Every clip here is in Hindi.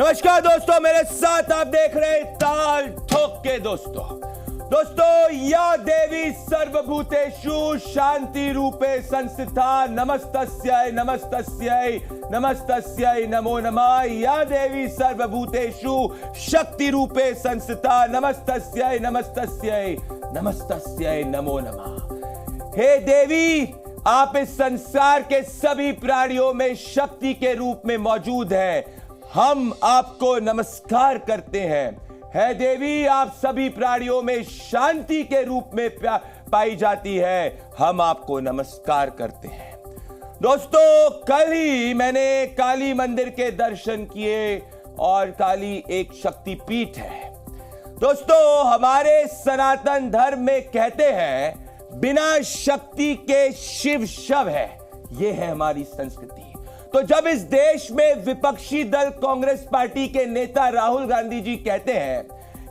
नमस्कार दोस्तों, मेरे साथ आप देख रहे हैं ताल ठोक के। दोस्तों या देवी सर्वभूतेषु शांति रूपे संस्थिता नमस्तस्यै नमस्तस्यै नमस्तस्यै नमो नमः। या देवी सर्वभूतेषु शक्ति रूपे संस्थिता नमस्तस्यै नमस्तस्यै नमस्तस्यै नमो नमः। हे देवी, आप इस संसार के सभी प्राणियों में शक्ति के रूप में मौजूद हैं। हम आपको नमस्कार करते हैं। है देवी, आप सभी प्राणियों में शांति के रूप में पाई जाती है। हम आपको नमस्कार करते हैं। दोस्तों, कल ही मैंने काली मंदिर के दर्शन किए और काली एक शक्तिपीठ है। दोस्तों, हमारे सनातन धर्म में कहते हैं बिना शक्ति के शिव शव है। यह है हमारी संस्कृति। तो जब इस देश में विपक्षी दल कांग्रेस पार्टी के नेता राहुल गांधी जी कहते हैं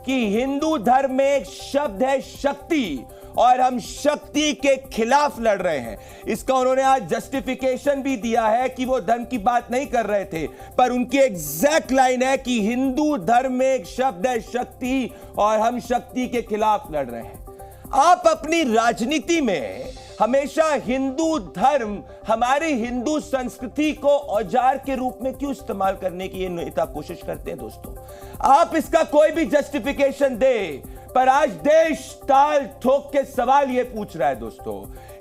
कि हिंदू धर्म में एक शब्द है शक्ति और हम शक्ति के खिलाफ लड़ रहे हैं, इसका उन्होंने आज जस्टिफिकेशन भी दिया है कि वो धर्म की बात नहीं कर रहे थे, पर उनकी एग्जैक्ट लाइन है कि हिंदू धर्म में एक शब्द है शक्ति और हम शक्ति के खिलाफ लड़ रहे हैं। आप अपनी राजनीति में हमेशा हिंदू धर्म, हमारी हिंदू संस्कृति को औजार के रूप में क्यों इस्तेमाल करने की ये नेता कोशिश करते हैं? दोस्तों, आप इसका कोई भी जस्टिफिकेशन दे, पर आज देश ताल ठोक के सवाल ये पूछ रहा है दोस्तों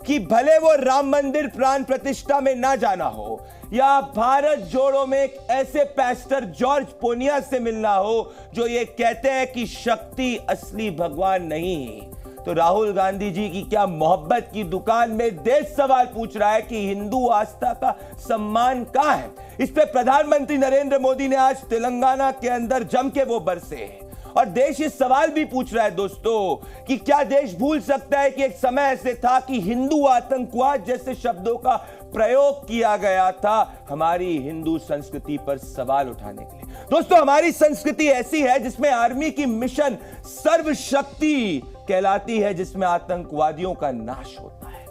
कि भले वो राम मंदिर प्राण प्रतिष्ठा में ना जाना हो या भारत जोड़ो में एक ऐसे पैस्टर जॉर्ज पोनिया से मिलना हो जो ये कहते हैं कि शक्ति असली भगवान नहीं, तो राहुल गांधी जी की क्या मोहब्बत की दुकान में देश सवाल पूछ रहा है कि हिंदू आस्था का सम्मान कहां है? इस पे प्रधानमंत्री नरेंद्र मोदी ने आज तेलंगाना के अंदर जम के वो बरसे हैं और देश ये सवाल भी पूछ रहा है दोस्तों कि क्या देश भूल सकता है कि एक समय ऐसे था कि हिंदू आतंकवाद जैसे शब्दों का प्रयोग किया गया था हमारी हिंदू संस्कृति पर सवाल उठाने के लिए। दोस्तों, हमारी संस्कृति ऐसी है जिसमें आर्मी की मिशन सर्वशक्ति कहलाती है, जिसमें आतंकवादियों का नाश होता है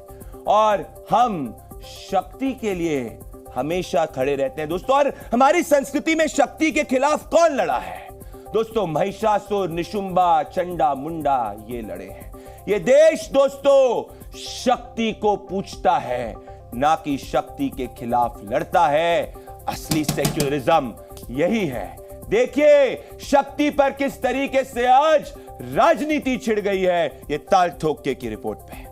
और हम शक्ति के लिए हमेशा खड़े रहते हैं दोस्तों। और हमारी संस्कृति में शक्ति के खिलाफ कौन लड़ा है? दोस्तों, महिषासुर, निशुंबा, चंडा मुंडा ये लड़े हैं। ये देश दोस्तों शक्ति को पूछता है, ना कि शक्ति के खिलाफ लड़ता है। असली सेक्युलरिज्म यही है। देखिए शक्ति पर किस तरीके से आज राजनीति छिड़ गई है, ये ताल ठोके की रिपोर्ट पे।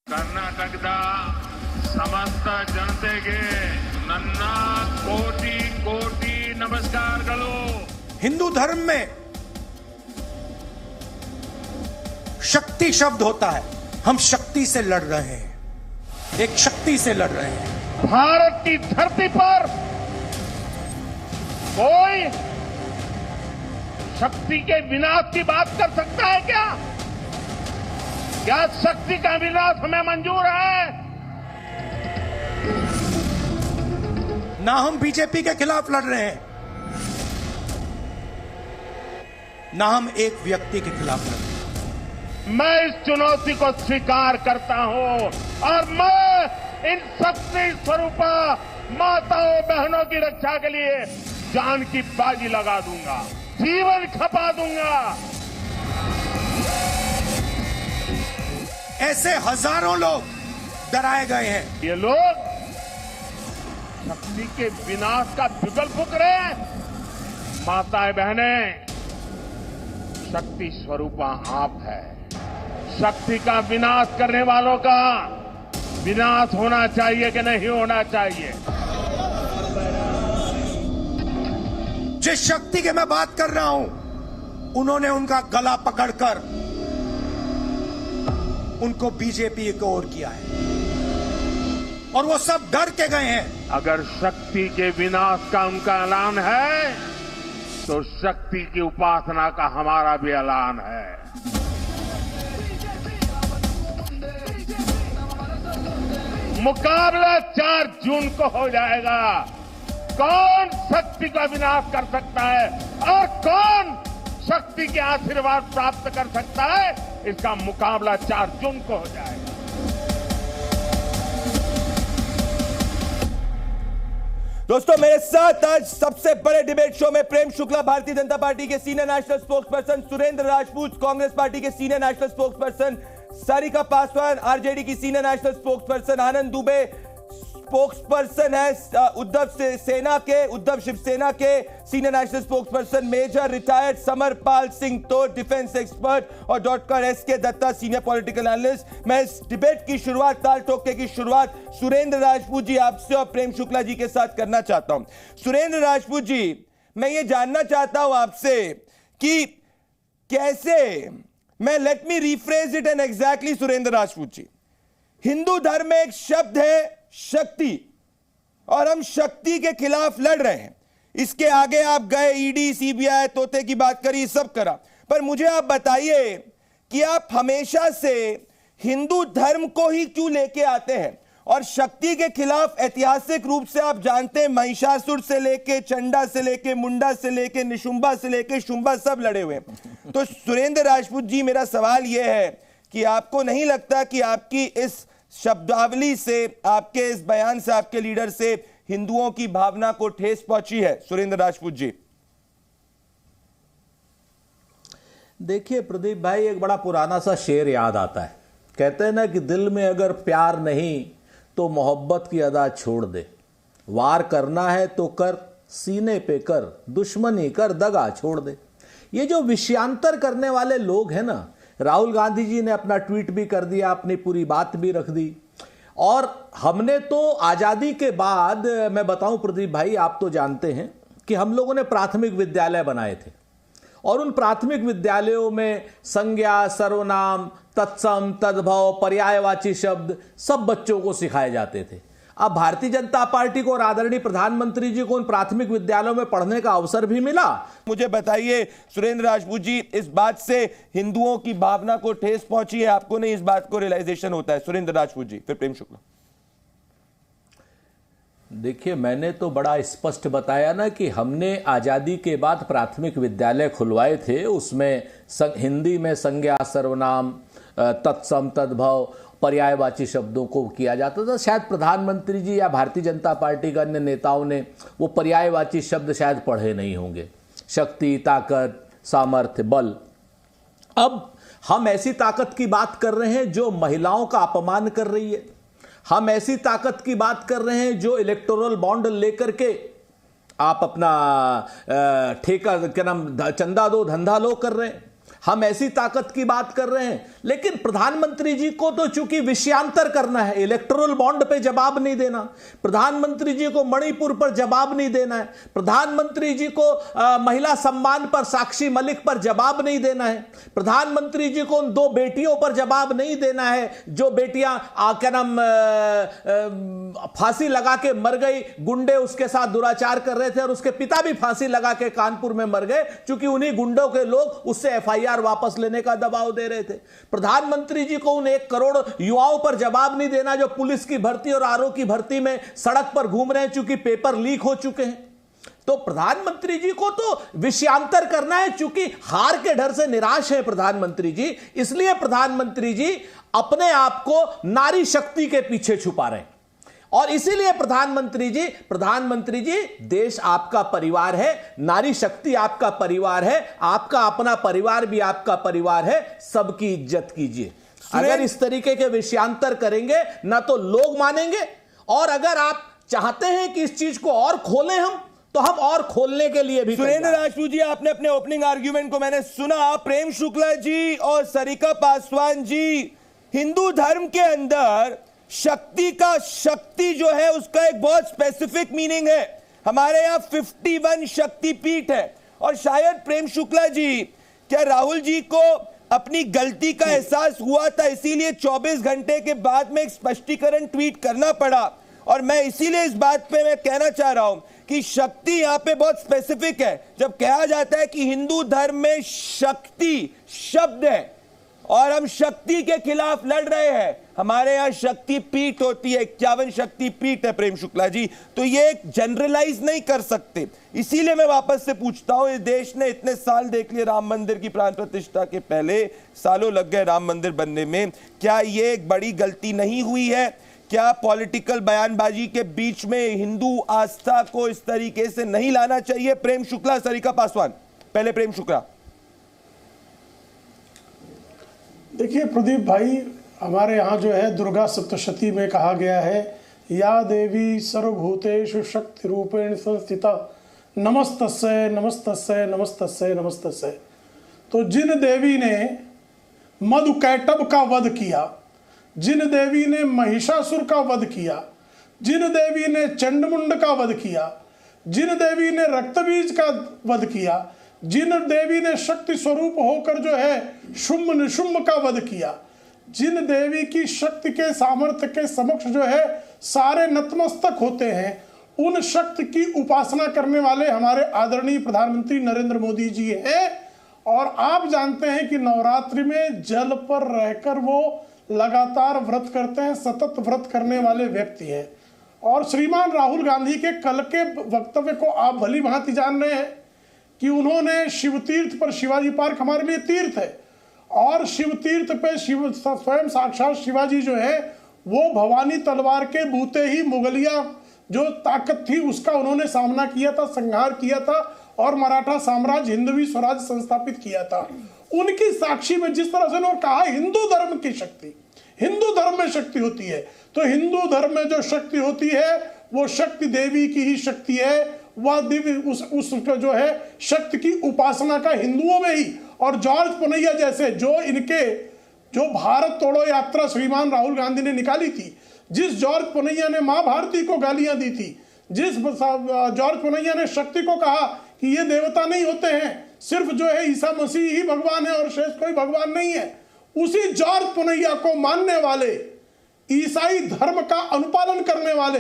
कर्नाटक समस्त जनते के नन्ना कोटि कोटि नमस्कार करो। हिंदू धर्म में शक्ति शब्द होता है। हम शक्ति से लड़ रहे हैं, एक शक्ति से लड़ रहे हैं। भारत की धरती पर कोई शक्ति के विनाश की बात कर सकता है क्या? क्या शक्ति का विनाश हमें मंजूर है? ना हम बीजेपी के खिलाफ लड़ रहे हैं, ना हम एक व्यक्ति के खिलाफ लड़ रहे हैं। मैं इस चुनौती को स्वीकार करता हूं और मैं इन शक्ति स्वरूपा माताओं बहनों की रक्षा के लिए जान की बाजी लगा दूंगा, जीवन खपा दूंगा। ऐसे हजारों लोग डराए गए हैं। ये लोग शक्ति के विनाश का बिगुल फूंक रहे हैं। माताएं बहनें, शक्ति स्वरूपा आप है। शक्ति का विनाश करने वालों का विनाश होना चाहिए कि नहीं होना चाहिए? जिस शक्ति की मैं बात कर रहा हूं, उन्होंने उनका गला पकड़कर उनको बीजेपी की ओर किया है और वो सब डर के गए हैं। अगर शक्ति के विनाश का उनका ऐलान है तो शक्ति की उपासना का हमारा भी ऐलान है। मुकाबला 4 जून को हो जाएगा। कौन शक्ति का विनाश कर सकता है और कौन शक्ति के आशीर्वाद प्राप्त कर सकता है, इसका मुकाबला 4 जून को हो जाएगा। दोस्तों मेरे साथ आज सबसे बड़े डिबेट शो में प्रेम शुक्ला भारतीय जनता पार्टी के senior national spokesperson, Surendra Rajput Congress party के senior national spokesperson, Sarika Paswan RJD की senior national spokesperson, Anand Dubey spokesperson है उद्धव शिवसेना के senior national spokesperson, major retired Samarpal Singh तोर डिफेंस एक्सपर्ट और doctor SK Datta senior political analyst. मैं इस डिबेट की शुरुआत, ताल ठोके की शुरुआत सुरेंद्र राजपूत जी आपसे और प्रेम शुक्ला जी के साथ करना चाहता हूं। सुरेंद्र राजपूत जी, मैं ये जानना चाहता हूं आपसे कि कैसे, मैं let me rephrase it and exactly Surendra Rajput ji, Hindu धर्म में एक शब्द है शक्ति और हम शक्ति के खिलाफ लड़ रहे हैं। इसके आगे आप गए, ईडी सीबीआई तोते की बात करी, सब करा, पर मुझे आप बताइए कि आप हमेशा से हिंदू धर्म को ही क्यों लेके आते हैं और शक्ति के खिलाफ ऐतिहासिक रूप से आप जानते हैं महिषासुर से लेके चंडा से लेके मुंडा से लेके निशुंभा से लेके शुंभा सब लड़े हुए हैं। तो सुरेंद्र राजपूत जी, मेरा सवाल यह है कि आपको नहीं लगता कि आपकी इस शब्दावली से, आपके इस बयान से, आपके लीडर से हिंदुओं की भावना को ठेस पहुंची है? सुरेंद्र राजपूत जी देखिए प्रदीप भाई, एक बड़ा पुराना सा शेर याद आता है। कहते हैं ना कि दिल में अगर प्यार नहीं तो मोहब्बत की अदा छोड़ दे, वार करना है तो कर, सीने पे कर, दुश्मनी कर, दगा छोड़ दे। ये जो विषयांतर करने वाले लोग हैं ना, राहुल गांधी जी ने अपना ट्वीट भी कर दिया, अपनी पूरी बात भी रख दी। और हमने तो आजादी के बाद, मैं बताऊं प्रदीप भाई, आप तो जानते हैं कि हम लोगों ने प्राथमिक विद्यालय बनाए थे और उन प्राथमिक विद्यालयों में संज्ञा, सर्वनाम, तत्सम, तद्भव, पर्यायवाची शब्द सब बच्चों को सिखाए जाते थे। अब भारतीय जनता पार्टी को और आदरणीय प्रधानमंत्री जी को उन प्राथमिक विद्यालयों में पढ़ने का अवसर भी मिला। मुझे बताइए सुरेंद्र राजपूत जी, इस बात से हिंदुओं की भावना को ठेस पहुंची है? आपको नहीं इस बात को रियलाइजेशन होता है? सुरेंद्र राजपूत जी, फिर प्रेम शुक्ला। देखिए, मैंने तो बड़ा स्पष्ट बताया ना कि हमने आजादी के बाद प्राथमिक विद्यालय खुलवाए थे। उसमें हिंदी में संज्ञा, सर्वनाम, तत्सम, तद्भव, पर्यायवाची शब्दों को किया जाता था। शायद प्रधानमंत्री जी या भारतीय जनता पार्टी के अन्य नेताओं ने वो पर्यायवाची शब्द शायद पढ़े नहीं होंगे। शक्ति, ताकत, सामर्थ्य, बल। अब हम ऐसी ताकत की बात कर रहे हैं जो महिलाओं का अपमान कर रही है। हम ऐसी ताकत की बात कर रहे हैं जो इलेक्टोरल बॉन्ड लेकर के आप अपना ठेका, क्या नाम, चंदा दो धंधा लो कर रहे हैं। हम ऐसी ताकत की बात कर रहे हैं। लेकिन प्रधानमंत्री जी को तो चूंकि विषयांतर करना है, इलेक्टोरल बॉन्ड पे जवाब नहीं देना, प्रधानमंत्री जी को मणिपुर पर जवाब नहीं देना है, प्रधानमंत्री जी को महिला सम्मान पर, साक्षी मलिक पर जवाब नहीं देना है, प्रधानमंत्री जी को उन 2 बेटियों पर जवाब नहीं देना है जो बेटियां क्या नाम फांसी लगा के मर गई, गुंडे उसके साथ दुराचार कर रहे थे और उसके पिता भी फांसी लगा के कानपुर में मर गए, चूंकि उन्हीं गुंडों के लोग उससे FIR वापस लेने का दबाव दे रहे थे। प्रधानमंत्री जी को उन 1 करोड़ युवाओं पर जवाब नहीं देना जो पुलिस की भर्ती और आरओ की भर्ती में सड़क पर घूम रहे हैं, चूंकि पेपर लीक हो चुके हैं। तो प्रधानमंत्री जी को तो विषयांतर करना है, चूंकि हार के डर से निराश है प्रधानमंत्री जी, इसलिए प्रधानमंत्री जी अपने आप को नारी शक्ति के पीछे छुपा रहे हैं। और इसीलिए प्रधानमंत्री जी, देश आपका परिवार है, नारी शक्ति आपका परिवार है, आपका अपना परिवार भी आपका परिवार है, सबकी इज्जत कीजिए। अगर इस तरीके के विषयांतर करेंगे ना तो लोग मानेंगे, और अगर आप चाहते हैं कि इस चीज को और खोलें हम, तो हम और खोलने के लिए भी। सुरेंद्र राजपूत जी, आपने अपने ओपनिंग आर्ग्यूमेंट को मैंने सुना। प्रेम शुक्ला जी और सारिका पासवान जी, हिंदू धर्म के अंदर शक्ति जो है उसका एक बहुत स्पेसिफिक मीनिंग है। हमारे यहां 51 शक्तिपीठ है, और शायद प्रेम शुक्ला जी, क्या राहुल जी को अपनी गलती का एहसास हुआ था, इसीलिए 24 घंटे के बाद में एक स्पष्टीकरण ट्वीट करना पड़ा? और मैं इसीलिए इस बात पे मैं कहना चाह रहा हूं कि शक्ति यहां पे बहुत स्पेसिफिक है। जब कहा जाता है कि हिंदू धर्म में शक्ति शब्द है और हम शक्ति के खिलाफ लड़ रहे हैं, हमारे यहां शक्ति पीठ होती है, 51 शक्ति पीठ है प्रेम शुक्ला जी, तो ये एक जनरलाइज नहीं कर सकते। इसीलिए मैं वापस से पूछता हूं, इस देश ने इतने साल देख लिए राम मंदिर की प्राण प्रतिष्ठा के, पहले सालों लग गए राम मंदिर बनने में, क्या ये एक बड़ी गलती नहीं हुई है क्या पॉलिटिकल बयानबाजी के बीच में हिंदू आस्था को इस तरीके से नहीं लाना चाहिए? प्रेम शुक्ला, सरिका पासवान। पहले प्रेम शुक्ला। देखिए प्रदीप भाई, हमारे यहाँ जो है दुर्गा सप्तशती में कहा गया है, या देवी सर्वभूतेषु शक्ति रूपेण संस्थिता नमस्तस्यै नमस्तस्यै नमस्तस्यै नमस्तस्यै। तो जिन देवी ने मधुकैटभ का वध किया, जिन देवी ने महिषासुर का वध किया, जिन देवी ने चंडमुंड का वध किया, जिन देवी ने रक्तबीज का वध किया, जिन देवी ने शक्ति स्वरूप होकर जो है शुंभ निशुंभ का वध किया, जिन देवी की शक्ति के सामर्थ्य के समक्ष जो है सारे नतमस्तक होते हैं, उन शक्ति की उपासना करने वाले हमारे आदरणीय प्रधानमंत्री नरेंद्र मोदी जी हैं। और आप जानते हैं कि नवरात्रि में जल पर रहकर वो लगातार व्रत करते हैं, सतत व्रत करने वाले व्यक्ति हैं। और श्रीमान राहुल गांधी के कल के वक्तव्य को आप भली भांति जान रहे हैं कि उन्होंने शिव तीर्थ पर, शिवाजी पार्क हमारे लिए तीर्थ है, और शिव तीर्थ पे स्वयं साक्षात शिवाजी जो है वो भवानी तलवार के बूते ही मुगलिया जो ताकत थी उसका उन्होंने सामना किया था, संहार किया था और मराठा साम्राज्य हिंदवी स्वराज संस्थापित किया था। उनकी साक्षी में जिस तरह से उन्होंने कहा हिंदू धर्म की शक्ति, हिंदू धर्म में शक्ति होती है, तो हिंदू धर्म में जो शक्ति होती है वो शक्ति देवी की ही शक्ति है। वह दिव्य उस जो है शक्ति की उपासना का हिंदुओं में ही। और जॉर्ज पुनैया जैसे जो भारत तोड़ो यात्रा श्रीमान राहुल गांधी ने निकाली थी, जिस जॉर्ज पुनैया ने मां भारती को गालियां दी थी, जिस जॉर्ज पुनैया ने शक्ति को कहा कि ये देवता नहीं होते हैं, सिर्फ जो है ईसा मसीह ही भगवान है और शेष कोई भगवान नहीं है, उसी जॉर्ज पुनैया को मानने वाले, ईसाई धर्म का अनुपालन करने वाले,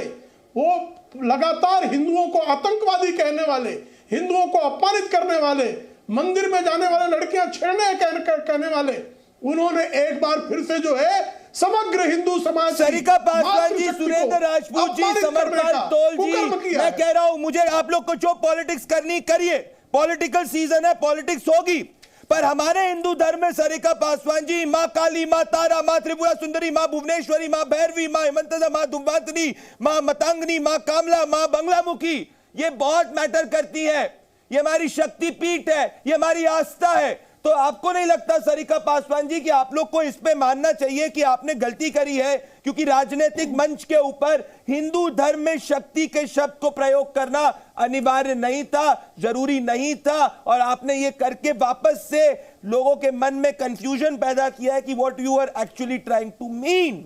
वो लगातार हिंदुओं को आतंकवादी कहने वाले, हिंदुओं को अपमानित करने वाले, मंदिर में जाने वाले लड़कियां छेड़ने कहने वाले, उन्होंने एक बार फिर से जो है समग्र हिंदू समाज, सरिका पासवान जी, सुरेंद्र राजपूत जी, समरपाल तोल जी, मैं कह रहा हूं मुझे आप लोग को जो पॉलिटिक्स करनी करिए, पॉलिटिकल सीजन है, पॉलिटिक्स होगी, पर हमारे हिंदू धर्म में सरिका पासवान जी मां काली, मां तारा, मां त्रिपुरा सुंदरी, मां भुवनेश्वरी, मां भैरवी, मां हिमंतदा, मां दुम्बातनी, मां मतंगनी, मां कामला, मां बंगलामुखी, ये बहुत मैटर करती है। ये हमारी शक्ति पीठ है, ये हमारी आस्था है। तो आपको नहीं लगता सरिका पासवान जी कि आप लोग को इस पे मानना चाहिए कि आपने गलती करी है, क्योंकि राजनीतिक मंच के ऊपर हिंदू धर्म में शक्ति के शब्द को प्रयोग करना अनिवार्य नहीं था, जरूरी नहीं था, और आपने ये करके वापस से लोगों के मन में कंफ्यूजन पैदा किया है कि what you are actually trying to mean.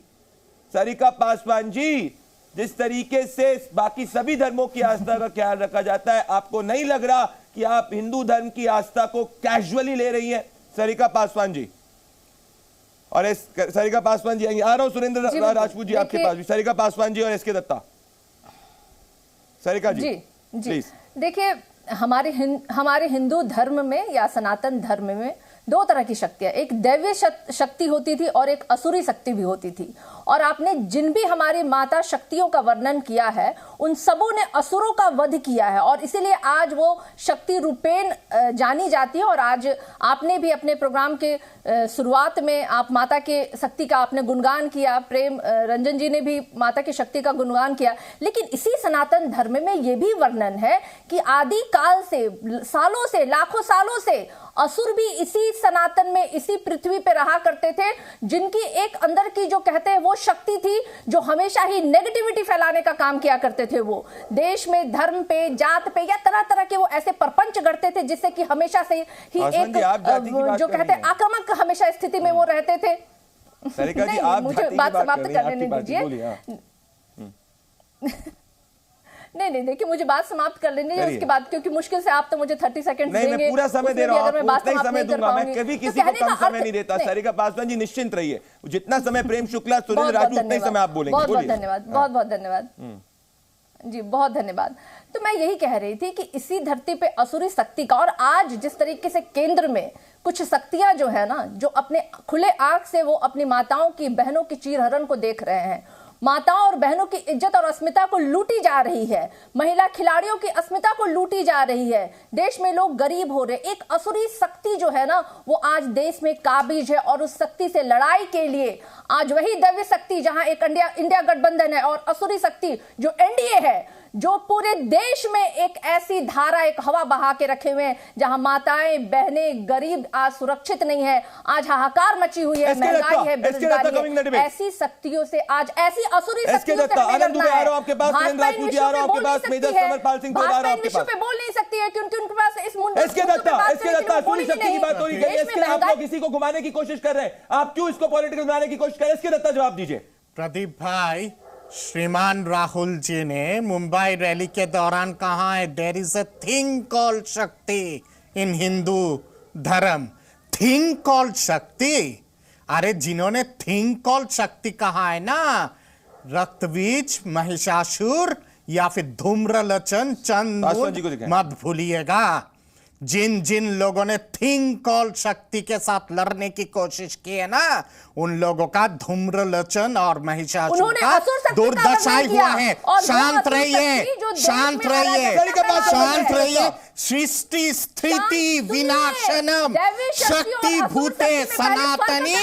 Sarika Paswan ji, जिस तरीके से बाकी सभी धर्मों की आस्था का ख्याल रखा जाता है, आपको नहीं लग रहा कि आप हिंदू धर्म की आस्था को कैजुअली ले रही हैं? सरिका पासवान जी, और सरिका पासवान जी, आ रहा हूं सुरेंद्र राजपूत जी आपके पास भी, सरिका पासवान जी और एसके दत्ता। सरिका जी प्लीज। देखिए, हमारे हिंदू धर्म में या सनातन धर्म में दो तरह की शक्तियां, एक दैवीय शक्ति होती थी और एक असुरी शक्ति भी होती थी। और आपने जिन भी हमारी माता शक्तियों का वर्णन किया है उन सबों ने असुरों का वध किया है, और इसीलिए आज वो शक्ति रूपेण जानी जाती है। और आज आपने भी अपने प्रोग्राम के शुरुआत में आप माता के शक्ति का आपने गुणगान किया, प्रेम रंजन जी ने भी माता की शक्ति का गुणगान किया। लेकिन इसी सनातन धर्म में ये भी वर्णन है कि आदि काल से, सालों से, लाखों सालों से असुर भी इसी सनातन में, इसी पृथ्वी पे रहा करते थे, जिनकी एक अंदर की जो कहते हैं वो शक्ति थी जो हमेशा ही नेगेटिविटी फैलाने का काम किया करते थे। वो देश में धर्म पे, जात पे या तरह तरह के वो ऐसे परपंच गढ़ते थे जिससे कि हमेशा से ही एक जो कहते हैं आक्रामक हमेशा स्थिति में वो रहते थे। मुझे बात समाप्त करने दीजिए। नहीं, देखिए मुझे बात समाप्त कर लेने दीजिए उसके बाद, क्योंकि मुश्किल से आप तो मुझे 30 सेकंड देंगे। मैं पूरा समय दे रहा हूं, नहीं समय दूंगा, मैं कभी किसी को कम समय नहीं देता। सरिका पासवान जी निश्चिंत रहिए, जितना समय प्रेम शुक्ला, सुरेंद्र राजपूत, उतना ही समय आप बोलेंगे। बहुत बहुत धन्यवाद, बहुत बहुत धन्यवाद जी, बहुत धन्यवाद। तो मैं यही कह रही थी कि इसी धरती पे असुरी शक्ति का, और आज जिस तरीके से केंद्र में कुछ शक्तियां जो है ना, जो अपने खुले आंख से वो अपनी माताओं की, बहनों की चीरहरण को देख रहे हैं, माताओं और बहनों की इज्जत और अस्मिता को लूटी जा रही है, महिला खिलाड़ियों की अस्मिता को लूटी जा रही है, देश में लोग गरीब हो रहे। एक असुरी शक्ति जो है ना वो आज देश में काबिज है और उस शक्ति से लड़ाई के लिए आज वही दैवी शक्ति जहां एक इंडिया गठबंधन है और असुरी शक्ति जो एनडीए है, जो पूरे देश में एक ऐसी धारा, एक हवा बहा के रखे हुए हैं जहां माताएं बहनें गरीब आज सुरक्षित नहीं है, आज हाहाकार मची हुई है, महंगाई है, बेरोजगारी है। ऐसी शक्तियों से आज ऐसी असुरी शक्तियों से भाजपा इन विषयों पे बोल नहीं सकती है, भाजपा इन विषयों पे बोल नहीं सकती है क्योंकि उनके पास इस मुद्दे आप किसी को घुमाने की कोशिश कर रहे हैं, आप क्यों इसको पॉलिटिकल बनाने की कोशिश कर रहे हैं? इसके दत्ता जवाब दीजिए। प्रदीप भाई, श्रीमान राहुल जी ने मुंबई रैली के दौरान कहा है there is a thing called shakti in Hindu धर्म। थिंग कॉल्ड शक्ति? अरे जिन्होंने थिंग कॉल्ड शक्ति कहा है ना, रक्तबीज, महिषासुर या फिर धूम्रलोचन चंद, मत भूलिएगा। जिन जिन लोगों ने थिंग कॉल शक्ति के साथ लड़ने की कोशिश की है ना, उन लोगों का धूम्रलोचन और महिषासुर का दुर्दशाई हुआ है। शांत रहिए, शांत रहिए, शांत रहिए। सृष्टि स्थिति विनाशनम शक्ति भूते सनातनी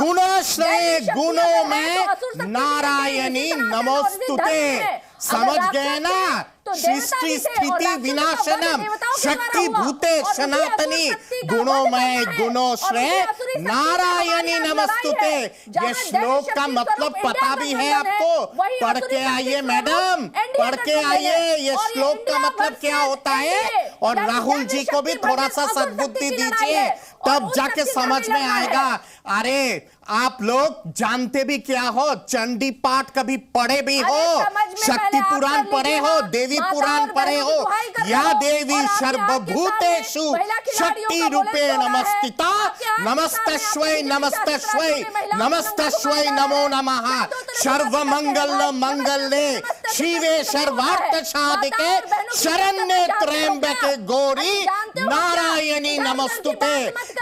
गुणोश्रये गुणों में नारायणी नमोस्तुते। समझ गए ना? सृष्टि स्थिति विनाशनम शक्ति भूते सनातनी गुणोमय गुणोश्रय नारायणी नमस्तुते। ये श्लोक का मतलब पता भी है आपको? पढ़ के आइए मैडम, पढ़ के आइए ये श्लोक का मतलब क्या होता है। और राहुल जी को भी थोड़ा सा सद्बुद्धि दीजिए, तब जाके समझ में आएगा। अरे आप लोग जानते भी क्या हो? चंडी पाठ कभी पढ़े भी हो, शक्ति पुराण पढ़े हो, देवी पुराण पढ़े हो। या देवी सर्वभूतेषु शक्ति रूपेण नमस्तिता नमस्तस्वै नमस्तस्वै नमस्तस्वै नमो नमः। सर्वमंगल मंगल्ये शिवे सर्वार्थ साधिके शरण्ये त्र्यंबके गौरी नारायणी नमस्तुते।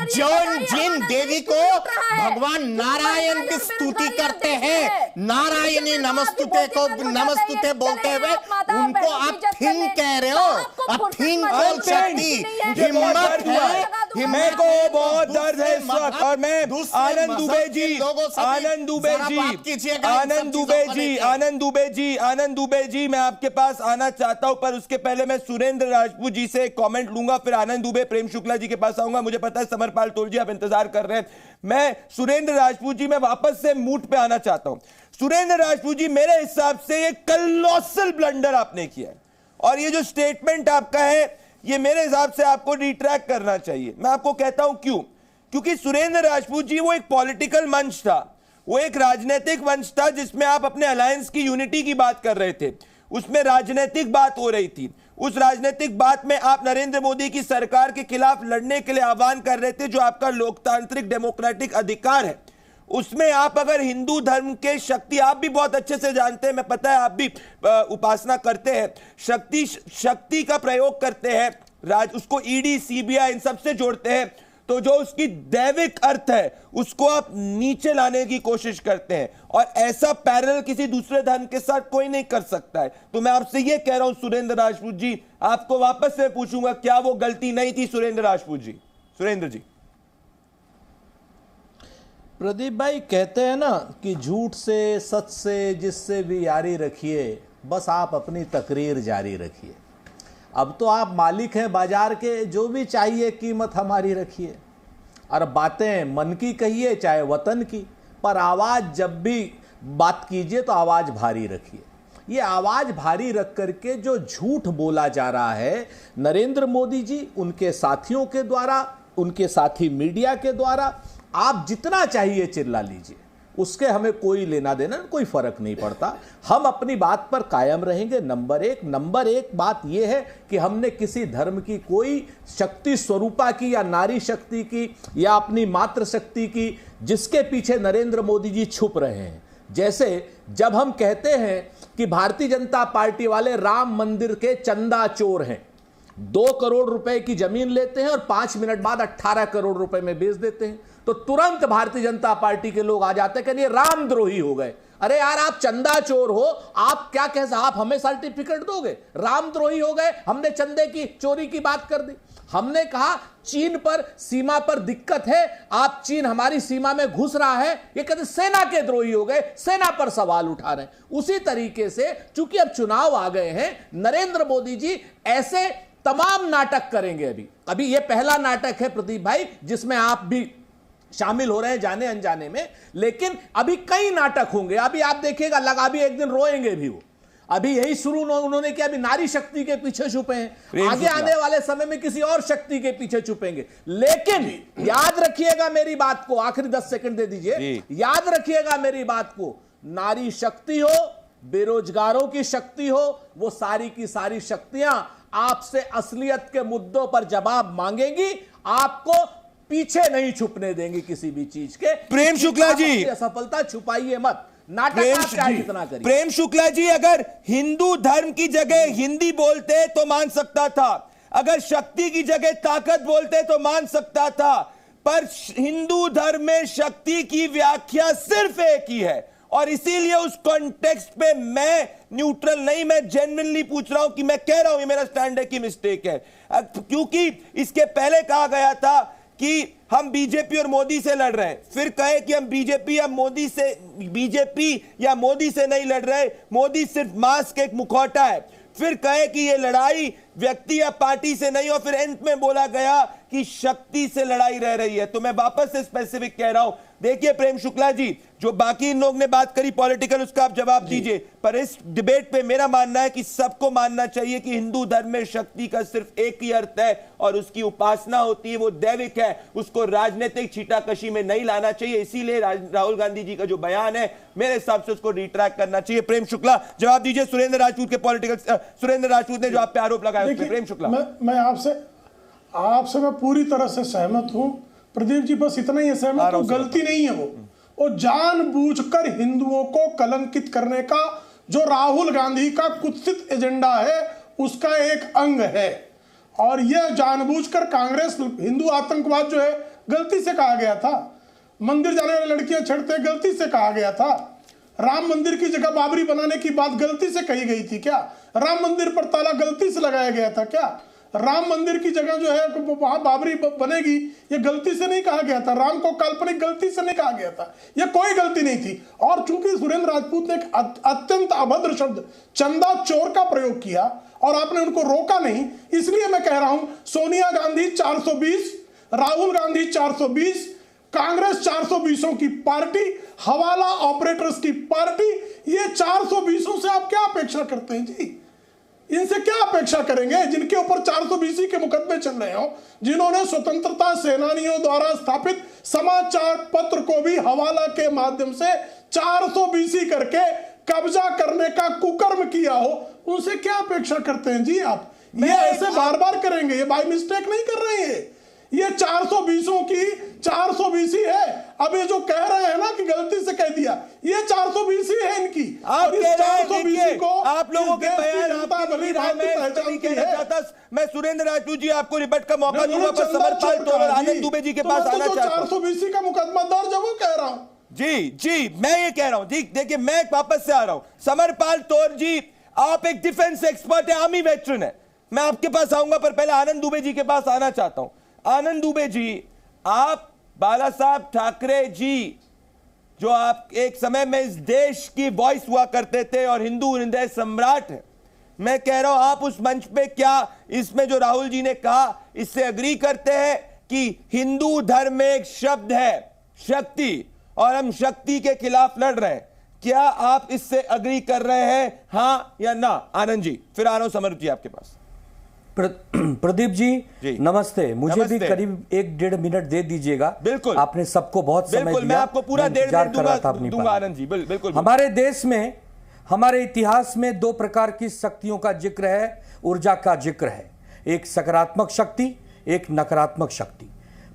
जिन देवी को भगवान नारायण की स्तुति करते हैं, नारायणी नमस्तुते को नमस्तुते बोलते हुए उनको आप थिंग कह रहे हो। अब थिंग बोल सकती हिम्मत है। मेरे को बहुत दर्द है इस वक्त। और मैं आनंद दुबे जी, आनंद दुबे जी, आनंद दुबे जी, आनंद दुबे जी, आनंद दुबे जी, मैं आपके पास आना चाहता हूं, पर उसके पहले मैं सुरेंद्र राजपूत जी से कमेंट लूंगा, फिर आनंद दुबे, प्रेम शुक्ला जी के पास आऊंगा। मुझे पता है समरपाल तोल जी आप इंतजार कर रहे हैं। मैं सुरेंद्र राजपूत जी, मैं वापस से मूड पे आना चाहता हूं। सुरेंद्र राजपूत जी, मेरे हिसाब से ये कलोसल ब्लंडर आपने किया है, और ये जो स्टेटमेंट आपका है ये मेरे हिसाब से आपको रिट्रैक्ट करना चाहिए। मैं आपको कहता हूं क्यों। क्योंकि सुरेंद्र राजपूत जी वो एक पॉलिटिकल मंच था, वो एक राजनीतिक मंच था जिसमें आप अपने अलायंस की यूनिटी की बात कर रहे थे, उसमें राजनीतिक बात हो रही थी। उस राजनीतिक बात में आप नरेंद्र मोदी की सरकार के खिलाफ लड़ने के लिए आह्वान कर रहे थे, जो आपका लोकतांत्रिक डेमोक्रेटिक अधिकार है। उसमें आप अगर हिंदू धर्म के शक्ति, आप भी बहुत अच्छे से जानते हैं, मैं पता है आप भी उपासना करते हैं, शक्ति का प्रयोग करते हैं, उसको ईडी सीबीआई इन सब से जोड़ते हैं, तो जो उसकी दैविक अर्थ है उसको आप नीचे लाने की कोशिश करते हैं, और ऐसा पैरेलल किसी दूसरे धर्म के साथ कोई नहीं कर सकता है। तो मैं आपसे ये कह रहा हूं सुरेंद्र राजपूत जी, आपको वापस से पूछूंगा, क्या वो गलती नहीं थी सुरेंद्र राजपूत जी? सुरेंद्र जी। प्रदीप भाई, कहते हैं ना कि झूठ से, सच से, जिससे भी यारी रखिए, बस आप अपनी तकरीर जारी रखिए। अब तो आप मालिक हैं बाजार के, जो भी चाहिए कीमत हमारी रखिए, और बातें मन की कहिए चाहे वतन की, पर आवाज़ जब भी बात कीजिए तो आवाज़ भारी रखिए। ये आवाज़ भारी रख करके जो झूठ बोला जा रहा है नरेंद्र मोदी जी, उनके साथियों के द्वारा, उनके साथी मीडिया के द्वारा, आप जितना चाहिए चिल्ला लीजिए, उसके हमें कोई लेना देना, कोई फर्क नहीं पड़ता। हम अपनी बात पर कायम रहेंगे। नंबर एक बात यह है कि हमने किसी धर्म की कोई शक्ति स्वरूपा की या नारी शक्ति की या अपनी मातृ शक्ति की, जिसके पीछे नरेंद्र मोदी जी छुप रहे हैं। जैसे जब हम कहते हैं कि भारतीय जनता पार्टी वाले राम मंदिर के चंदा चोर हैं, 2 करोड़ रुपए की जमीन लेते हैं और 5 मिनट बाद 18 करोड़ रुपए में बेच देते हैं, तो तुरंत भारतीय जनता पार्टी के लोग आ जाते हैं कि ये रामद्रोही हो गए। अरे यार, आप चंदा चोर हो, आप क्या कह, आप हमें सर्टिफिकेट दोगे? रामद्रोही हो गए, हमने चंदे की चोरी की बात कर दी। हमने कहा चीन पर सीमा पर दिक्कत है, आप चीन हमारी सीमा में घुस रहा है, ये कहते सेना के द्रोही हो गए, सेना पर सवाल उठा रहे हैं। उसी तरीके से चूंकि अब चुनाव आ गए हैं, नरेंद्र मोदी जी ऐसे तमाम नाटक करेंगे। अभी ये पहला नाटक है प्रदीप भाई, जिसमें आप भी शामिल हो रहे हैं जाने अनजाने में, लेकिन अभी कई नाटक होंगे। अभी आप देखिएगा, अभी एक दिन रोएंगे भी वो। अभी यही शुरू उन्होंने किया, अभी नारी शक्ति के पीछे छुपे हैं, आगे आने वाले समय में किसी और शक्ति के पीछे छुपेंगे। लेकिन याद रखिएगा मेरी बात को, आखिरी 10 सेकंड दे दीजिए, याद रखिएगा मेरी बात को, नारी शक्ति हो, बेरोजगारों की शक्ति हो, वो सारी की सारी शक्तियां आपसे असलियत के मुद्दों पर जवाब मांगेंगी, आपको पीछे नहीं छुपने देंगे किसी भी चीज के। प्रेम शुक्ला जी, असफलता छुपाइए मत, नाटक आप क्या कितना करिए। प्रेम शुक्ला जी, अगर हिंदू धर्म की जगह हिंदी बोलते तो मान सकता था, अगर शक्ति की जगह ताकत बोलते तो मान सकता था, पर हिंदू धर्म में शक्ति की व्याख्या सिर्फ एक ही है, और इसीलिए उस कॉन्टेक्स्ट पे मैं न्यूट्रल नहीं, मैं जेन्युइनली पूछ रहा हूं कि मैं कह रहा हूं ये मेरा स्टैंड है कि मिस्टेक है। क्योंकि इसके पहले कहा गया था कि हम बीजेपी और मोदी से लड़ रहे हैं, फिर कहे कि हम बीजेपी या मोदी से नहीं लड़ रहे, मोदी सिर्फ मास्क एक मुखौटा है, फिर कहे कि ये लड़ाई व्यक्ति या पार्टी से नहीं, और फिर अंत में बोला गया कि शक्ति से लड़ाई रह रही है। तो मैं वापस से स्पेसिफिक कह रहा हूं, देखिए प्रेम शुक्ला जी, जो बाकी इन लोग ने बात करी पॉलिटिकल, उसका आप जवाब दीजिए, पर इस डिबेट पे मेरा मानना है कि सबको मानना चाहिए कि हिंदू धर्म में शक्ति का सिर्फ एक ही अर्थ है, और उसकी उपासना होती है, वो दैविक है, उसको राजनीतिक छीटाकशी में नहीं लाना चाहिए। इसीलिए राहुल गांधी जी का जो बयान है, मेरे हिसाब से उसको रिट्रैक्ट करना चाहिए। प्रेम शुक्ला जवाब दीजिए, सुरेंद्र राजपूत के पॉलिटिकल, सुरेंद्र राजपूत ने जो आप पे आरोप लगाया उस पे। प्रेम शुक्ला, मैं आपसे मैं पूरी तरह से सहमत हूं प्रदीप जी, बस इतना ही सहमत हूं, गलती नहीं है वो जानबूझकर हिंदुओं को कलंकित करने का जो राहुल गांधी का कुत्सित एजेंडा है, उसका एक अंग है। और यह जानबूझकर कांग्रेस हिंदू आतंकवाद जो है गलती से कहा गया था, मंदिर जाने वाली लड़कियां छेड़ते गलती से कहा गया था, राम मंदिर की जगह बाबरी बनाने की बात गलती से कही गई थी क्या, राम मंदिर पर ताला गलती से लगाया गया था क्या, राम मंदिर की जगह जो है वहां बाबरी बनेगी ये गलती से नहीं कहा गया था, राम को काल्पनिक गलती से नहीं कहा गया था, ये कोई गलती नहीं थी। और चूंकि सुरेंद्र राजपूत ने एक अत्यंत अभद्र शब्द चंदा चोर का प्रयोग किया और आपने उनको रोका नहीं, इसलिए मैं कह रहा हूं सोनिया गांधी 420, राहुल गांधी 420, कांग्रेस 420 की पार्टी, हवाला ऑपरेटर्स की पार्टी, ये 420 से आप क्या अपेक्षा करते हैं जी? इनसे क्या अपेक्षा करेंगे जिनके ऊपर 420 के मुकदमे चल रहे हो, जिन्होंने स्वतंत्रता सेनानियों द्वारा स्थापित समाचार पत्र को भी हवाला के माध्यम से 420 करके कब्जा करने का कुकर्म किया हो, उनसे क्या अपेक्षा करते हैं जी आप? ये ऐसे बार बार करेंगे, ये बाय मिस्टेक नहीं कर रहे हैं, ये 420 की 420 है। अब ये जो कह रहे हैं ना कि गलती से कह दिया, ये 420 है इनकी। आप इस 420 को आप लोगों के मैं सुरेंद्र राजपूत जी आपको रिबट का मौका दूंगा, पर समरपाल तोमर और आनंद दुबे जी के पास आना चाहता हूं। 420 का मुकदमा दर्ज है वो कह रहा हूं। जी मैं ये कह रहा हूं, देखिए मैं वापस से आ रहा हूं। समरपाल तोमर जी, आप एक डिफेंस एक्सपर्ट है, आर्मी वेटरन है, मैं आपके पास आऊंगा, पर पहले आनंद दुबे जी के पास आना चाहता हूं। आनंद दुबे जी, आप बाला साहब ठाकरे जी, जो आप एक समय में इस देश की वॉइस हुआ करते थे और हिंदू हृदय सम्राट है, मैं कह रहा हूं आप उस मंच पे क्या इसमें जो राहुल जी ने कहा इससे अग्री करते हैं कि हिंदू धर्म में एक शब्द है शक्ति, और हम शक्ति के खिलाफ लड़ रहे हैं? क्या आप इससे अग्री कर रहे हैं, हां या ना? आनंद जी, फिर आ रहा हूं समर जी आपके पास। प्रदीप जी नमस्ते, मुझे भी करीब 1-1.5 मिनट दे दीजिएगा। बिल्कुल, आपने सबको बहुत समय दिया, मैं आपको पूरा 1.5 मिनट दूंगा आनंद जी, बिल्कुल। हमारे देश में, हमारे इतिहास में 2 प्रकार की शक्तियों का जिक्र है, ऊर्जा का जिक्र है, एक सकारात्मक शक्ति, एक नकारात्मक शक्ति।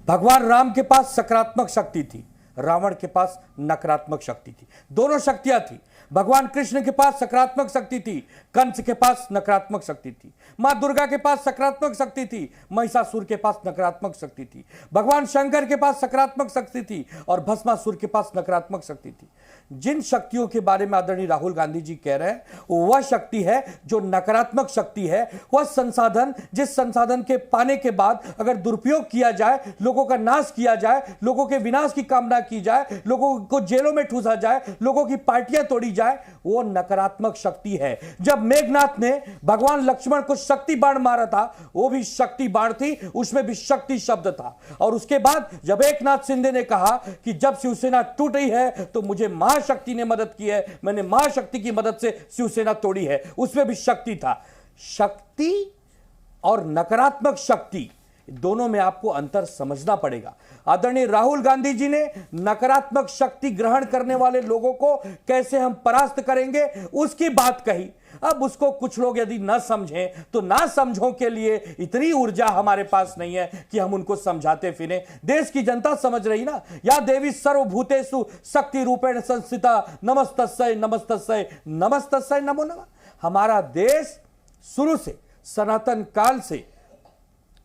भगवान राम के पास सकारात्मक शक्ति थी, रावण के पास नकारात्मक शक्ति थी, दोनों शक्तियां थी। भगवान कृष्ण के पास सकारात्मक शक्ति थी, कंस के पास नकारात्मक शक्ति थी। मां दुर्गा के पास सकारात्मक शक्ति थी, महिषासुर के पास नकारात्मक शक्ति थी। भगवान शंकर के पास सकारात्मक शक्ति थी और भस्मासुर के पास नकारात्मक शक्ति थी। जिन शक्तियों के बारे में आदरणीय राहुल गांधी जी कह रहे हैं, वह शक्ति है जो नकारात्मक शक्ति है। वह संसाधन, जिस संसाधन के पाने के बाद अगर दुरुपयोग किया जाए, लोगों का नाश किया जाए, लोगों के विनाश की कामना की जाए, लोगों को जेलों में ठूसा जाए, लोगों की पार्टियां तोड़ी जाए, वो नकारात्मक शक्ति है। जब मेघनाथ ने भगवान लक्ष्मण को शक्ति बाण मारा था, वो भी शक्ति बाण थी, उसमें भी शक्ति शब्द था। और उसके बाद जब एकनाथ शिंदे ने कहा कि जब शिवसेना टूट रही है तो मुझे महाशक्ति ने मदद की है, मैंने महाशक्ति की मदद से शिवसेना तोड़ी है, उसमें भी शक्ति था। शक्ति और नकारात्मक शक्ति दोनों में आपको अंतर समझना पड़ेगा। आदरणीय राहुल गांधी जी ने नकारात्मक शक्ति ग्रहण करने वाले लोगों को कैसे हम परास्त करेंगे उसकी बात कही। अब उसको कुछ लोग यदि न समझें तो ना समझों के लिए इतनी ऊर्जा हमारे पास नहीं है कि हम उनको समझाते फिरें। देश की जनता समझ रही ना, या देवी सर्वभूतेषु शक्ति रूपेण संस्थिता नमस्तस्यै नमस्तस्यै नमस्तस्यै नमो नमः। हमारा देश शुरू से सनातन काल से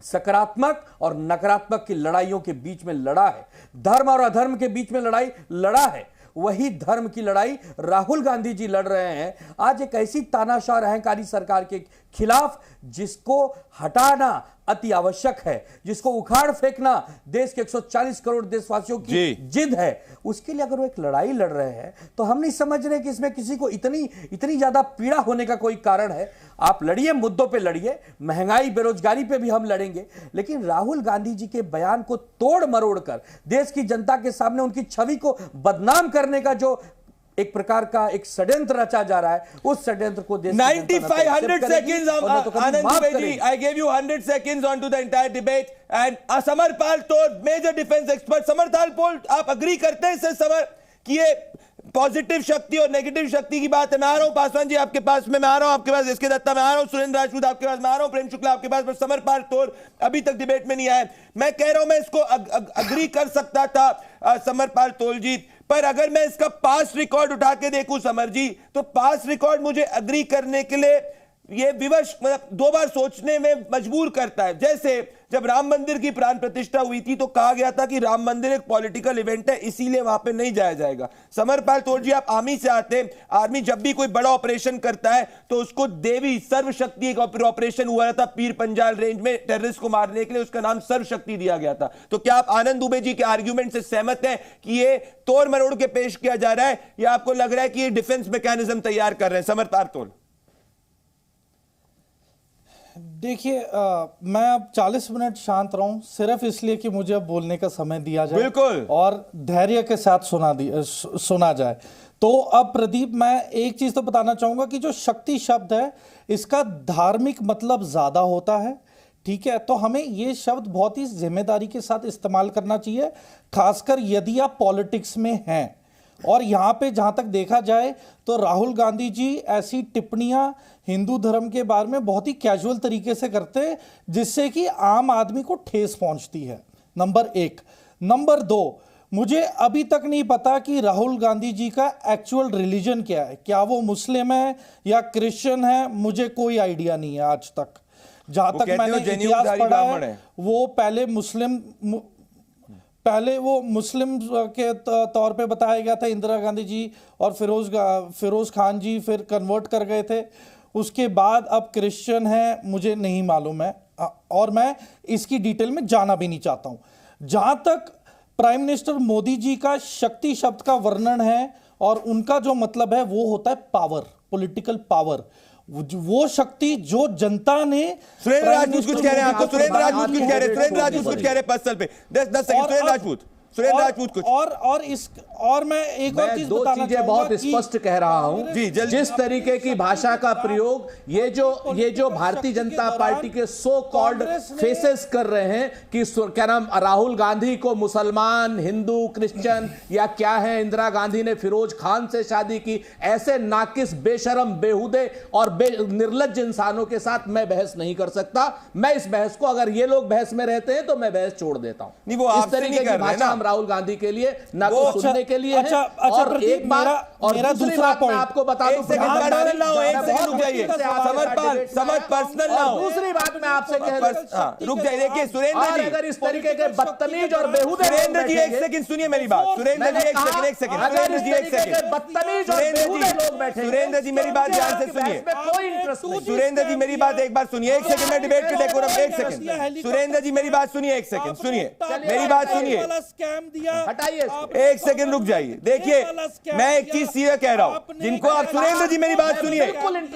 सकारात्मक और नकारात्मक की लड़ाइयों के बीच में लड़ा है, धर्म और अधर्म के बीच में लड़ाई लड़ा है। वही धर्म की लड़ाई राहुल गांधी जी लड़ रहे हैं आज एक ऐसी तानाशाह अहंकारी सरकार के खिलाफ जिसको हटाना अति आवश्यक है, जिसको उखाड़ फेंकना देश के 140 करोड़ देशवासियों की जिद है। उसके लिए अगर वो एक लड़ाई लड़ रहे हैं तो हम नहीं समझ रहे कि इसमें किसी को इतनी ज्यादा पीड़ा होने का कोई कारण है। आप लड़िए, मुद्दों पे लड़िए, महंगाई बेरोजगारी पे भी हम लड़ेंगे, लेकिन राहुल गांधी जी के बयान को तोड़ मरोड़ कर देश की जनता के सामने उनकी छवि को बदनाम करने का जो एक प्रकार का एक षड्यंत्र रचा जा रहा है, उस षड्यंत्र को 9500 seconds Anand Dubey ji, I gave you 100 seconds onto the entire debate and Samarpal Toor, major defense expert, Samarpal Toor, आप अग्री करते हैं समर कि ये पॉजिटिव शक्ति और नेगेटिव शक्ति की बात है? मैं आ रहा हूं पासवान जी आपके पास में, मैं आ रहा हूं आपके पास, इसके दत्ता मैं आ रहा हूं, सुरेंद्र राजपूत आपके पास, मैं आ रहा हूं प्रेम शुक्ला आपके पास, पर समरपाल तोर अभी तक डिबेट में नहीं आया। मैं कह रहा हूं मैं इसको अग्री कर सकता था समरपाल तोर जी, पर अगर मैं इसका पास्ट रिकॉर्ड उठा के देखूं समर जी, तो पास्ट रिकॉर्ड मुझे अग्री करने के लिए ये विवश मतलब दो बार सोचने में मजबूर करता है। जैसे जब राम मंदिर की प्राण प्रतिष्ठा हुई थी तो कहा गया था कि राम मंदिर एक पॉलिटिकल इवेंट है, इसीलिए वहां पे नहीं जाया जाएगा। समरपाल तोर जी, आप आर्मी से आते हैं, आर्मी जब भी कोई बड़ा ऑपरेशन करता है तो उसको देवी सर्वशक्ति एक ऑपरेशन हुआ था पीर पंजाल रेंज में टेररिस्ट को मारने के लिए, उसका नाम सर्वशक्ति दिया गया था। तो क्या आप आनंद दुबे जी के आर्ग्यूमेंट से सहमत हैं कि ये तोड़ मरोड़ के पेश किया जा रहा है, या आपको लग रहा है कि ये डिफेंस मैकेनिज्म तैयार कर रहे हैं? समरपाल तोर, देखिए, मैं अब 40 मिनट शांत रहूं सिर्फ इसलिए कि मुझे अब बोलने का समय दिया जाए, बिल्कुल, और धैर्य के साथ सुना जाए। तो अब प्रदीप, मैं एक चीज तो बताना चाहूंगा कि जो शक्ति शब्द है इसका धार्मिक मतलब ज्यादा होता है, ठीक है? तो हमें ये शब्द बहुत ही जिम्मेदारी के साथ इस्तेमाल करना चाहिए, खासकर यदि आप पॉलिटिक्स में हैं। और यहाँ पे जहाँ तक देखा जाए तो राहुल गांधी जी ऐसी टिप्पणियां हिंदू धर्म के बारे में बहुत ही कैजुअल तरीके से करते हैं जिससे कि आम आदमी को ठेस पहुंचती है, नंबर 1। नंबर 2, मुझे अभी तक नहीं पता कि राहुल गांधी जी का एक्चुअल रिलीजन क्या है, क्या वो मुस्लिम है या क्रिश्चियन है, मुझे कोई आइडिया नहीं है आज तक। जहां तक मैंने इतिहास पढ़ा है वो पहले वो मुस्लिम के तौर पे बताया गया था, इंदिरा गांधी जी और फिरोज खान जी फिर कन्वर्ट कर गए थे, उसके बाद अब क्रिश्चियन है, मुझे नहीं मालूम है और मैं इसकी डिटेल में जाना भी नहीं चाहता हूं। जहां तक प्राइम मिनिस्टर मोदी जी का शक्ति शब्द का वर्णन है और उनका जो मतलब है वो होता है पावर, पॉलिटिकल पावर, वो शक्ति जो जनता ने। सुरेंद्र राजपूत कुछ कह रहे हैं आपको, सुरेंद्र राजपूत कुछ कह रहे हैं, सुरेंद्र राजपूत कुछ कह रहे हैं पर्सनल पे 10 सेकंड, सुरेंद्र राजपूत कुछ और मैं एक और चीज बताना चीजें बहुत स्पष्ट कह रहा हूं जी, जिस तरीके की भाषा का प्रयोग ये जो भारतीय जनता पार्टी के सो कॉल्ड फेसेस कर रहे हैं कि क्या नाम राहुल गांधी को मुसलमान, हिंदू, क्रिश्चियन या क्या है, इंदिरा गांधी ने फिरोज खान से शादी की, ऐसे नाकिस, बेशरम, बेहुदे और निर्लज्ज इंसानों के साथ मैं बहस नहीं कर सकता। मैं इस बहस को, अगर ये लोग बहस में रहते हैं तो मैं बहस छोड़ देता हूं। नहीं, वो इस तरीके की भाषा हम राहुल गांधी के लिए, ना वो तो सुनने के लिए अच्छा, है। अच्छा, और प्रदीप, एक बात और मेरा दूसरी दूसरा बात मैं पॉइंट आपको बता दूं, एक सेकंड पैरेलल ना हो, एक सेकंड रुक जाइए। समझ पर्सनल ना हो। दूसरी बात मैं आपसे कह दूं, रुक जाइए। देखिए सुरेंद्र और जी, अगर इस तरीके के बदतमीज और बेहुदे सुरेंद्र जी एक बैठेंगे, सेकंड सुनिए मेरी बात। सुरेंद्र जी एक सेकंड, एक सेकंड, अगर सुरेंद्र इस जी एक तरीके के सेकंड, बदतमीज और सुरेंद्र बेहुदे लोग जी, बैठेंगे, सुरेंद्र जी मेरी बात ध्यान से सुनिए। कोई इंटरेस्ट नहीं। सुरेंद्र जी मेरी बात एक बार सुनिए, एक सेकंड में डिबेट के डेकोरम, एक सेकंड। सुरेंद्र जी मेरी बात सुनिए, एक सेकंड सुनिए, मेरी बात सुनिए, स्कैम दिया, हटाइए, एक सेकंड रुक जाइए। देखिए मैं एक चीज सीधे कह रहा हूं, जिनको आप, सुरेंद्र जी मेरी बात सुनिए,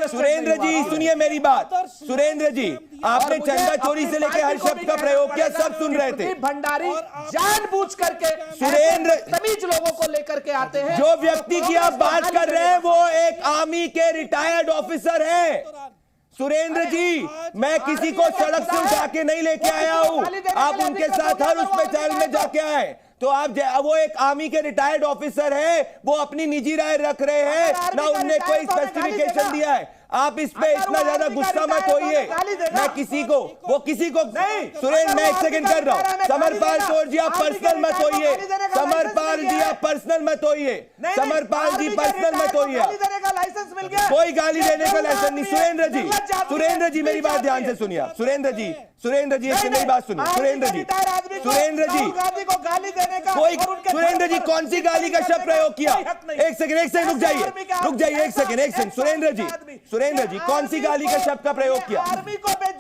सुरेंद्र जी सुनिए मेरी बात। सुरेंद्र जी आपने चंदा चोरी से लेकर हर शब्द का प्रयोग किया, सब सुन रहे थे। भंडारी जानबूझ करके सुरेंद्र तमीज लोगों को लेकर के आते हैं। जो व्यक्ति की आप बात कर रहे हैं वो एक आर्मी के रिटायर्ड ऑफिसर हैं। सुरेंद्र जी मैं किसी को सड़क से उठा के नहीं लेके आया हूं, आप उनके साथ हर उस पे चैनल में जाके आए तो आप वो एक आर्मी के रिटायर्ड ऑफिसर हैं, वो अपनी निजी राय रख रहे हैं, ना उनने कोई स्पेसिफिकेशन दिया है। आप इस पे इतना ज्यादा गुस्सा मत होइए। मैं किसी को नहीं, सुरेंद्र मैं एक सेकंड कर रहा हूं। समरपाल तौर जी आप पर्सनल मत होइए, समरपाल जी आप पर्सनल मत होइए, समरपाल जी पर्सनल मत होइए। कोई गाली देने का लाइसेंस नहीं। सुरेंद्र जी मेरी बात ध्यान से सुनिए। सुरेंद्र जी मेरी बात सुनिए। सुरेंद्र जी कोई, सुरेंद्र जी कौन सी गाली का शब्द प्रयोग किया? एक सेकंड रुक जाइए, एक सेकंड। सुरेंद्र जी कौन सी गाली का शब्द का प्रयोग किया?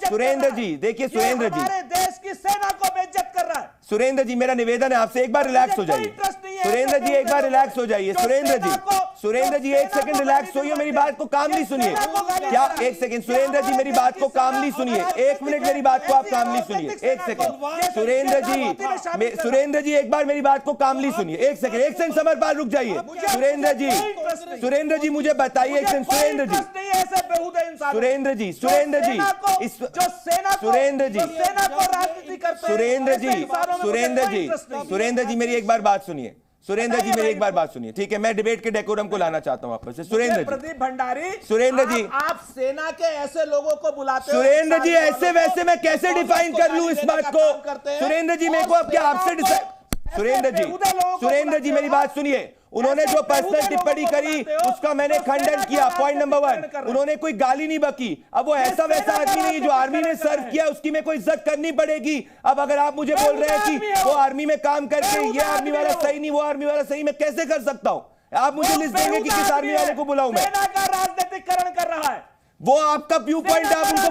सुरेंद्र जी देखिए, सुरेंद्र जी देश की सेना को बेइज्जत कर रहा है। सुरेंद्र जी मेरा निवेदन है आपसे, एक बार रिलैक्स हो जाइए। सुरेंद्र जी एक बार रिलैक्स हो जाइए। सुरेंद्र जी एक सेकंड रिलैक्स होइए, मेरी बात को कामली सुनिए। क्या एक सेकंड सुरेंद्र जी मेरी बात को कामली सुनिए, एक मिनट मेरी बात को आप कामली सुनिए। एक सेकंड सुरेंद्र जी एक बार मेरी बात को कामली सुनिए। एक सेकंड समरपाल रुक जाइए। सुरेंद्र जी मुझे बताइए, एक सेकंड सुरेंद्र जी सुरेंद्र जी मेरी एक बार बात सुनिए। सुरेंद्र जी मेरी एक बार बात सुनिए, ठीक है? मैं डिबेट के डेकोरम को लाना चाहता हूं वापस से। सुरेंद्र प्रदीप भंडारी, सुरेंद्र जी आप सेना के ऐसे लोगों को बुलाते हो। सुरेंद्र जी ऐसे वैसे मैं कैसे डिफाइन कर लूं इस बात को? सुरेंद्र जी मेरे को अब क्या आपसे सुरेंद्र जी मेरी बात सुनिए। उन्होंने जो पर्सनल टिप्पणी करी उसका मैंने खंडन किया। पॉइंट नंबर 1, उन्होंने कोई गाली नहीं बकी। अब वो ऐसा वैसा आदमी नहीं, जो आर्मी में सर्व किया उसकी मैं कोई इज्जत करनी पड़ेगी। अब अगर आप मुझे बोल रहे हैं कि वो आर्मी में काम करके ये आर्मी वाला सही नहीं, वो आर्मी वाला सही, मैं कैसे कर सकता हूं? आप मुझे लिस्ट देंगे कि किस आर्मी वाले को बुलाऊं मैं? सेना का राजनीतिकरण कर रहा है। वो आपका व्यू पॉइंट है, आप उनको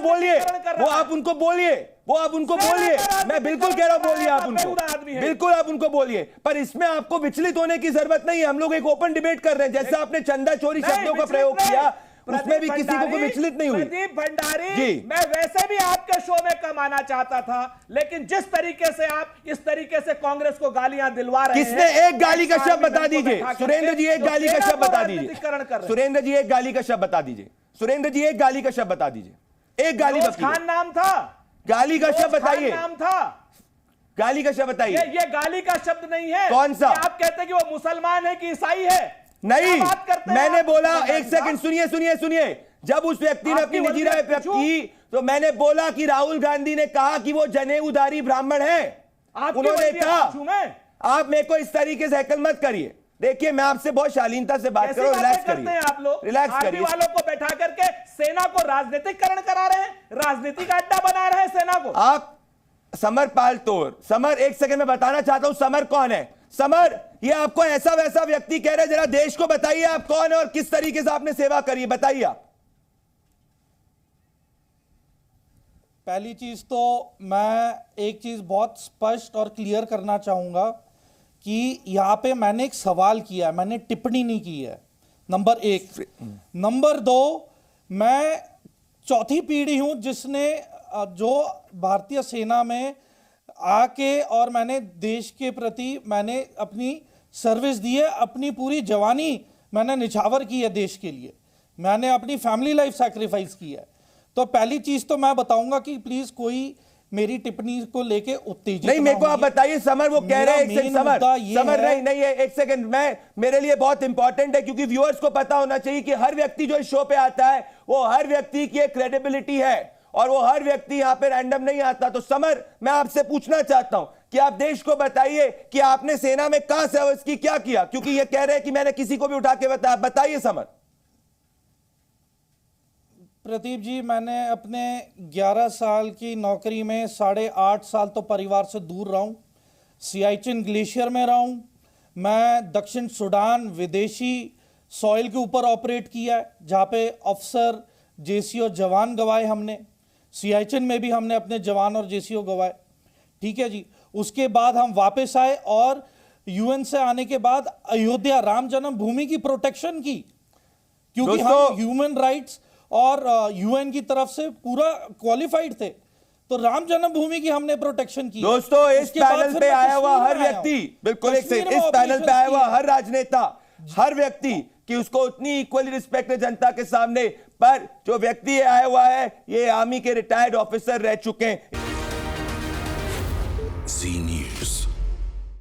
बोलिए, मैं बिल्कुल कह रहा हूं, बोलिए आप उनको, बिल्कुल आप उनको बोलिए, पर इसमें आपको विचलित होने की जरूरत नहीं है। हम लोग एक ओपन डिबेट कर रहे हैं। जैसे आपने चंदा चोरी शब्दों का प्रयोग किया, उसमें भी किसी को विचलित नहीं हुई। प्रदीप भंडारी, मैं वैसे भी आपके शो में कम आना चाहता था, लेकिन जिस तरीके से आप इस तरीके से कांग्रेस को गालियां दिलवा रहे हैं। किसने एक गाली का शब्द बता दीजिए? सुरेंद्र जी एक गाली का शब्द बता दीजिए। सुरेंद्र जी एक गाली का शब्द बता दीजिए। सुरेंद्र जी एक गाली का शब्द बता दीजिए। एक गाली खान नाम था, गाली का शब्द बताइए। नाम था, गाली का शब्द बताइए। ये गाली का शब्द नहीं है। कौन सा? आप कहते हैं कि वो मुसलमान है कि ईसाई है? नहीं, मैंने बोला, एक सेकंड सुनिए। जब उस व्यक्ति ने अपनी निजी राय व्यक्त की तो मैंने बोला कि राहुल गांधी ने कहा कि वो जनेऊधारी ब्राह्मण है। उन्होंने कहा, आप मेरे को इस तरीके से हैकल मत करिए। देखिए मैं आपसे बहुत शालीनता से बात कर रहा हूं, रिलैक्स करिए। आप लोग रिलैक्स करिए। वालों को बैठा करके सेना को राजनीतिकरण करा रहे हैं, राजनीति का अड्डा बना रहे हैं सेना को। आप समरपाल तौर, समर एक सेकंड में बताना चाहता हूं समर कौन है। समर, ये आपको ऐसा वैसा व्यक्ति कह रहे हैं, जरा देश को बताइए आप कौन है और किस तरीके से आपने सेवा करी, बताइए आप। पहली चीज तो मैं एक चीज बहुत स्पष्ट और क्लियर करना चाहूंगा कि यहां पे मैंने एक सवाल किया है, मैंने टिप्पणी नहीं की है, नंबर 1। नंबर 2, मैं चौथी पीढ़ी हूं जिसने जो भारतीय सेना में आके और मैंने देश के प्रति मैंने अपनी सर्विस दी है, अपनी पूरी जवानी मैंने निछावर की है देश के लिए, मैंने अपनी फैमिली लाइफ सैक्रिफाइस की है। तो पहली चीज तो मैं बताऊंगा कि प्लीज कोई मेरी टिप्पणी को लेके उत्तेजित नहीं, मेरे को आप बताइए। समर वो कह रहे हैं, समर नहीं है, एक सेकंड, मैं मेरे लिए बहुत इंपॉर्टेंट है क्योंकि व्यूअर्स को पता होना चाहिए कि हर व्यक्ति जो इस शो पे आता है वो हर व्यक्ति की एक क्रेडिबिलिटी है और वो हर व्यक्ति यहां पे रैंडम नहीं आता। तो समर, मैं आपसे पूछना चाहता हूं, कि आप देश को बताइए कि आपने सेना में कहां सर्विस की, क्या किया, क्योंकि ये कह रहे हैं कि मैंने किसी को भी उठा के बताइए समर। प्रदीप जी, मैंने अपने 11 साल की नौकरी में 8.5 साल तो परिवार से दूर रहा हूं। सियाचिन ग्लेशियर में रहा हूं मैं। दक्षिण सूडान विदेशी सॉइल के ऊपर ऑपरेट किया है, जहां पे अफसर, जेसीओ, जवान गवाए हमने। सियाचिन में भी हमने अपने जवान और जेसीओ गवाए, ठीक है जी। उसके बाद हम वापस आए और यूएन से आने के बाद अयोध्या राम जन्मभूमि की प्रोटेक्शन की, क्योंकि हम ह्यूमन राइट्स और यूएन की तरफ से पूरा क्वालिफाइड थे, तो राम जन्मभूमि की हमने प्रोटेक्शन की। दोस्तों, इस पैनल पे आया हुआ हर व्यक्ति, बिल्कुल एक सेकंड, इस पैनल पे आया हुआ हर राजनेता, हर व्यक्ति कि उसको उतनी इक्वली रिस्पेक्ट है जनता के सामने, पर जो व्यक्ति आया हुआ है ये आर्मी के रिटायर्ड ऑफिसर रह चुके हैं।